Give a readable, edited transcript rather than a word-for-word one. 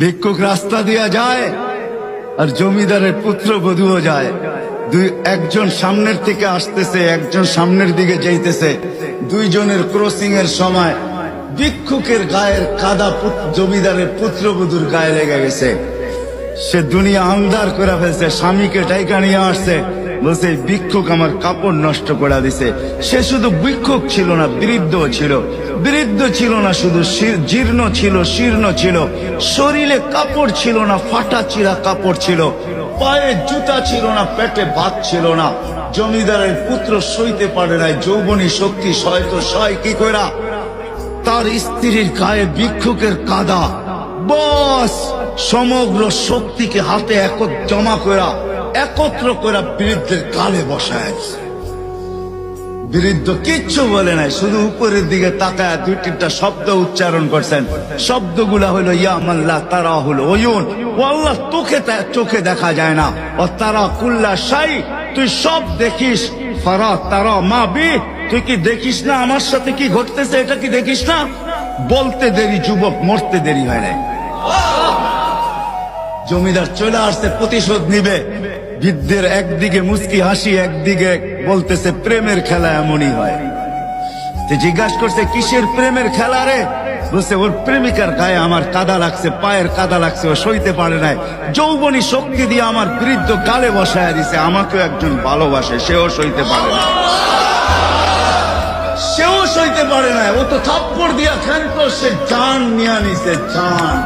ভিক্ষুক রাস্তা দিয়া যায় আর জমিদারের পুত্রবধূও যায়। একজন সামনের থেকে আসতেছে, একজন সামনের দিকে যাইতেছে। দুইজনের ক্রসিং এর সময় ভিক্ষুকের গায়ের কাদা জমিদারের পুত্রবধূর গায়ে লেগে গেছে। সে দুনিয়া আন্ধার করে ফেলছে, স্বামীকে ডাইকা নিয়ে আসছে, বলছে ভিক্ষুক আমার কাপড় নষ্ট করে দিছে। সে শুধু ভিক্ষুক ছিল না, বৃদ্ধ ছিল। বৃদ্ধ ছিল না শুধু, জীর্ণ ছিল, শীর্ণ ছিল। শরীরে কাপড় ছিল না, ফাটা চিরা কাপড় ছিল। পায়ে জুতা ছিল না, পেটে ভাত ছিল না। জমিদারের পুত্র সইতে পারে নাই, যৌবনী শক্তি সয়তো সয় কি কইরা তার স্ত্রীর গায়ে ভিক্ষুকের কাদা। বস সমগ্র শক্তিকে হাতে জমা করা, একত্র করা বৃদ্ধের গালে বসায়। বৃদ্ধ কিচ্ছু বলে নাই, শুধু উপরের দিকে তাকায় দুই তিনটা শব্দ উচ্চারণ করছেন। শব্দগুলা হলো ইয়া মাল্লাহ তারা হলো ওয়ুন, ও আল্লাহ চোখে দেখা যায় না। ও তারা কুল্লা শাই, তুই সব দেখিস। ফারা তারা মা বি, তুই কি দেখিস না আমার সাথে কি ঘটতেছে? এটা কি দেখিস না? বলতে দেরি যুবক, মরতে দেরি হয় নাই। জমিদার চলে আসছে, প্রতিশোধ নিবে। বৃদ্ধের একদিকে মুস্কি হাসি, একদিকে বলতেছে প্রেমের খেলা এমনই হয়। জিজ্ঞাসা করছে কিসের প্রেমের খেলা রে? বলছে ওর প্রেমিকার গায়ে আমার কাদা লাগছে, পায়ের কাদা লাগছে, ও সইতে পারে নাই। যৌবনী শক্তি দিয়ে আমার বৃদ্ধ গালে বসায় দিছে। আমাকেও একজন ভালোবাসে, সেও সইতে পারে না, সেও সইতে পারে না। ও তো থাপ্পড় দিয়া খেলতো, সে জান নিয়ে নিছে, জান।